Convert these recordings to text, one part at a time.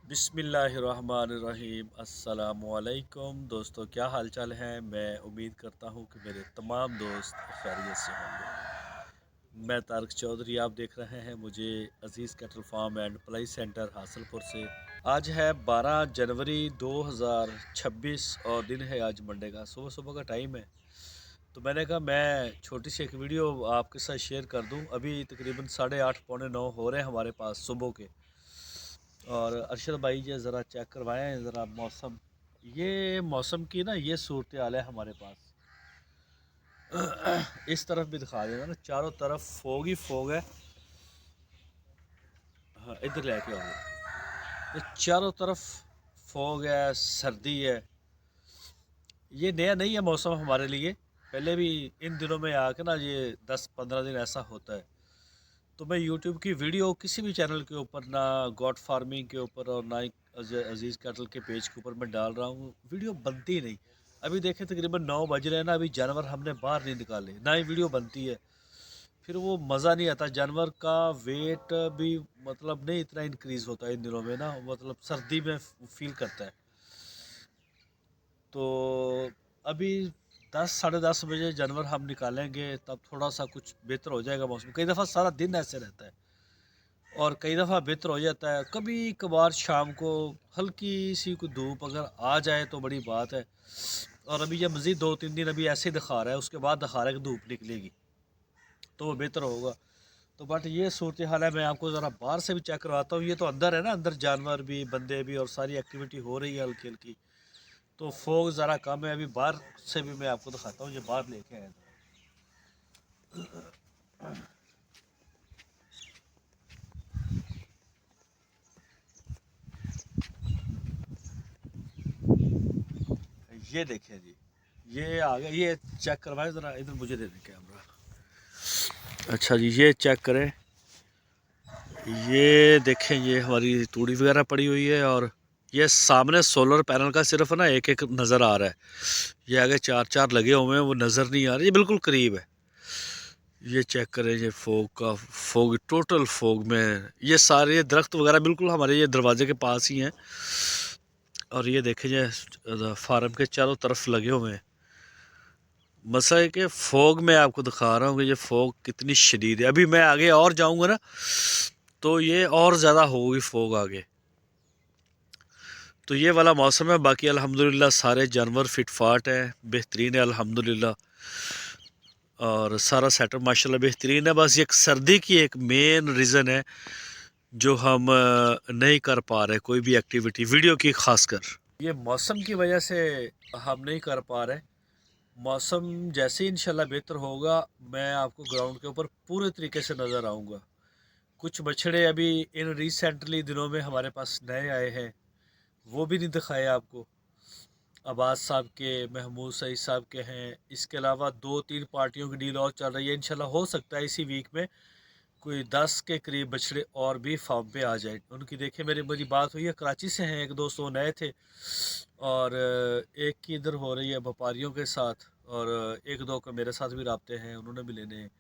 बिस्मिल्लाहिर्रहमानिर्रहीम अस्सलामुअलैकुम दोस्तों, क्या हाल चाल है। मैं उम्मीद करता हूँ कि मेरे तमाम दोस्त खैरियत से होंगे। मैं तारक चौधरी, आप देख रहे हैं मुझे अजीज़ कैटल फार्म एंड प्लाई सेंटर हासलपुर से। आज है 12 जनवरी 2026 और दिन है आज मंडे का। सुबह सुबह का टाइम है, तो मैंने कहा मैं छोटी सी एक वीडियो आपके साथ शेयर कर दूं। अभी तकरीबन 8:30 पौने 9 हो रहे हैं हमारे पास सुबह के। और अरशद भाई ये ज़रा चेक करवाएं ज़रा मौसम, ये मौसम की ना ये सूरत हाल है हमारे पास। इस तरफ भी दिखा देना ना, चारों तरफ फोग ही फोग है। हाँ, इधर लेके आओ। ये चारों तरफ फोग है, सर्दी है। ये नया नहीं है मौसम हमारे लिए, पहले भी इन दिनों में आके ना ये 10-15 दिन ऐसा होता है। तो मैं यूट्यूब की वीडियो किसी भी चैनल के ऊपर, ना गॉड फार्मिंग के ऊपर और ना ही अजीज़ कैटल के पेज के ऊपर मैं डाल रहा हूँ, वीडियो बनती नहीं। अभी देखें तकरीबन 9 बज रहे हैं ना, अभी जानवर हमने बाहर नहीं निकाले, ना ही वीडियो बनती है। फिर वो मज़ा नहीं आता। जानवर का वेट भी मतलब नहीं इतना इंक्रीज़ होता है इन दिनों में ना, मतलब सर्दी में फील करता है। तो अभी 10-10:30 बजे जानवर हम निकालेंगे, तब थोड़ा सा कुछ बेहतर हो जाएगा मौसम। कई दफ़ा सारा दिन ऐसे रहता है और कई दफ़ा बेहतर हो जाता है। कभी कभार शाम को हल्की सी कोई धूप अगर आ जाए तो बड़ी बात है। और अभी ये मज़ीद 2-3 दिन अभी ऐसे ही दिखा रहा है, उसके बाद दिखा रहा है कि धूप निकलेगी, तो वो बेहतर होगा। तो बट ये सूरत हाल है। मैं आपको ज़रा बाहर से भी चेक करवाता हूँ। ये तो अंदर है ना, अंदर जानवर भी बंदे भी और सारी एक्टिविटी हो रही है हल्की हल्की। तो फोग ज़रा कम है। अभी बाहर से भी मैं आपको दिखाता हूँ, ये बाहर लेके आया था। ये देखें जी, ये आ गया। ये चेक करवाएं ज़रा, इधर मुझे दे दें कैमरा। अच्छा जी, ये चेक करें। ये देखें, ये हमारी तूड़ी वगैरह पड़ी हुई है और ये सामने सोलर पैनल का सिर्फ ना एक एक नज़र आ रहा है। ये आगे 4-4 लगे हुए हैं, वो नज़र नहीं आ रहे। ये बिल्कुल करीब है। ये चेक करें, ये फोग का फोग, टोटल फोग में ये सारे दरख्त वगैरह बिल्कुल हमारे ये दरवाजे के पास ही हैं। और ये देखें, ये फार्म के चारों तरफ लगे हुए हैं। मसला है कि फोग में आपको दिखा रहा हूँ कि ये फोग कितनी शदीद है। अभी मैं आगे और जाऊँगा ना, तो ये और ज़्यादा होगी फोग आगे। तो ये वाला मौसम है। बाकी अल्हम्दुलिल्लाह सारे जानवर फिट फाट हैं, बेहतरीन है अल्हम्दुलिल्लाह। और सारा सेटअप माशाल्लाह बेहतरीन है। बस एक सर्दी की एक मेन रीज़न है जो हम नहीं कर पा रहे कोई भी एक्टिविटी वीडियो की, खासकर ये मौसम की वजह से हम नहीं कर पा रहे। मौसम जैसे ही इंशाल्लाह बेहतर होगा, मैं आपको ग्राउंड के ऊपर पूरे तरीके से नज़र आऊँगा। कुछ बछड़े अभी इन रिसेंटली दिनों में हमारे पास नए आए हैं, वो भी नहीं दिखाए आपको। अब्बास साहब के, महमूद सईद साहब के हैं। इसके अलावा 2-3 पार्टियों की डील और चल रही है। इंशाल्लाह हो सकता है इसी वीक में कोई 10 के करीब बछड़े और भी फार्म पे आ जाए। उनकी देखिए, मेरी बात हुई है, कराची से हैं एक दोस्त, वो नए थे। और एक की इधर हो रही है व्यापारियों के साथ, और एक दो का मेरे साथ भी राब्ते हैं, उन्होंने भी लेने हैं।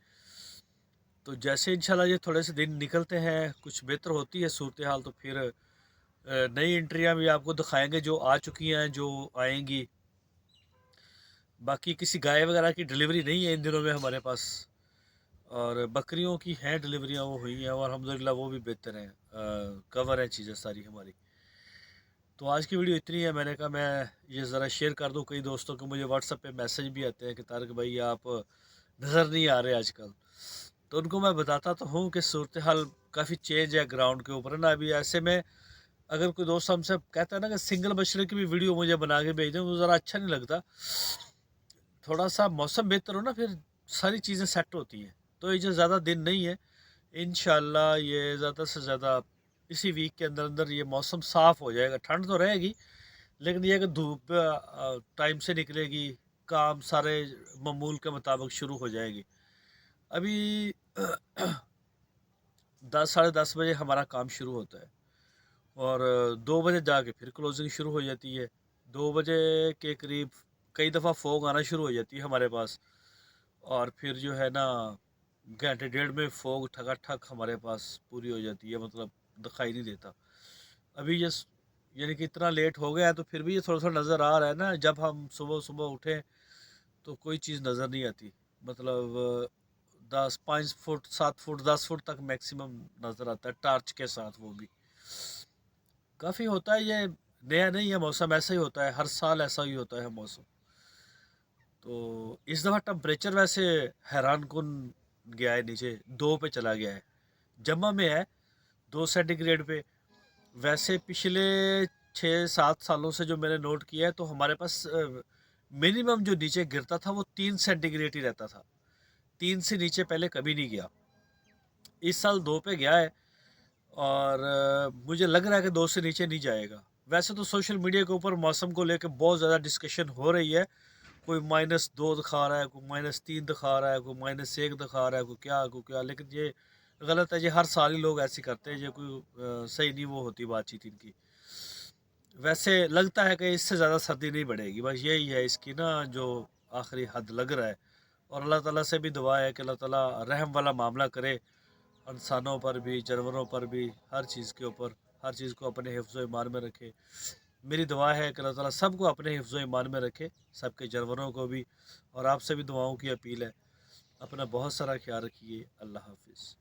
तो जैसे इंशाल्लाह ये थोड़े से दिन निकलते हैं, कुछ बेहतर होती है सूरत हाल, तो फिर नई एंट्रियाँ भी आपको दिखाएंगे जो आ चुकी हैं, जो आएंगी। बाकी किसी गाय वगैरह की डिलीवरी नहीं है इन दिनों में हमारे पास, और बकरियों की हैं डिलीवरियाँ, वो हुई हैं और अल्हम्दुलिल्लाह वो भी बेहतर हैं। कवर है चीज़ें सारी हमारी। तो आज की वीडियो इतनी है। मैंने कहा मैं ये ज़रा शेयर कर दूँ। कई दोस्तों को मुझे व्हाट्सएप पे मैसेज भी आते हैं कि तारक भाई आप नज़र नहीं आ रहे आजकल। तो उनको मैं बताता तो हूँ कि सूरत हाल काफ़ी चेंज है ग्राउंड के ऊपर ना। अभी ऐसे में अगर कोई दोस्त हमसे कहता है ना कि सिंगल बछड़े की भी वीडियो मुझे बना के भेज दें, तो ज़रा अच्छा नहीं लगता। थोड़ा सा मौसम बेहतर हो ना, फिर सारी चीज़ें सेट होती हैं। तो ये जो ज़्यादा दिन नहीं है, इंशाल्लाह ये ज़्यादा से ज़्यादा इसी वीक के अंदर अंदर ये मौसम साफ़ हो जाएगा। ठंड तो रहेगी, लेकिन ये कि धूप टाइम से निकलेगी, काम सारे मामूल के मुताबिक शुरू हो जाएगी। अभी 10-10:30 बजे हमारा काम शुरू होता है और 2 बजे जाके फिर क्लोजिंग शुरू हो जाती है। 2 बजे के करीब कई दफ़ा फोग आना शुरू हो जाती है हमारे पास, और फिर जो है ना घंटे डेढ़ में फोग ठका ठक हमारे पास पूरी हो जाती है, मतलब दिखाई नहीं देता। अभी ये یعنی کہ اتنا لیٹ ہو گیا ہے تو پھر بھی یہ تھوڑا تھوڑا نظر آ رہا ہے نا. جب ہم صبح صبح اٹھیں تو کوئی چیز نظر نہیں آتی. مطلب 5 فٹ 7 فٹ 10 فٹ تک میکسیمم نظر آتا ہے ٹارچ کے ساتھ. وہ بھی کافی ہوتا ہے. یہ نیا نہیں ہے موسم, ایسا ہی ہوتا ہے ہر سال, ایسا ہی ہوتا ہے موسم. تو اس دفعہ ٹمپریچر ویسے حیران کن گیا ہے, نیچے 2 پہ چلا گیا ہے. جمع میں ہے 2 سینٹی گریڈ پہ. ویسے پچھلے 6 7 سالوں سے جو میں نے نوٹ کیا ہے تو ہمارے پاس منیمم جو نیچے گرتا تھا وہ 3 سینٹی گریڈ ہی رہتا تھا. 3 سے نیچے پہلے کبھی نہیں گیا. اس سال 2 پہ گیا ہے اور مجھے لگ رہا ہے کہ 2 سے نیچے نہیں جائے گا. ویسے تو سوشل میڈیا کے اوپر موسم کو لے کے بہت زیادہ ڈسکشن ہو رہی ہے. کوئی -2 دکھا رہا ہے, کوئی -3 دکھا رہا ہے, کوئی -1 دکھا رہا ہے, کوئی کیا. لیکن یہ غلط ہے. یہ ہر سال ہی لوگ ایسے کرتے ہیں. یہ کوئی صحیح نہیں وہ ہوتی بات چیت ان کی. ویسے لگتا ہے کہ اس سے زیادہ سردی نہیں بڑھے گی. بس یہی ہے اس کی نا جو آخری حد لگ رہا ہے. اور اللہ تعالیٰ سے بھی دعا ہے کہ اللہ تعالیٰ رحم والا معاملہ کرے انسانوں پر بھی, جانوروں پر بھی, ہر چیز کے اوپر. ہر چیز کو اپنے حفظ و ایمان میں رکھے. میری دعا ہے کہ اللہ تعالیٰ سب کو اپنے حفظ و ایمان میں رکھے, سب کے جانوروں کو بھی. اور آپ سے بھی دعاؤں کی اپیل ہے. اپنا بہت سارا خیال رکھیے. اللہ حافظ.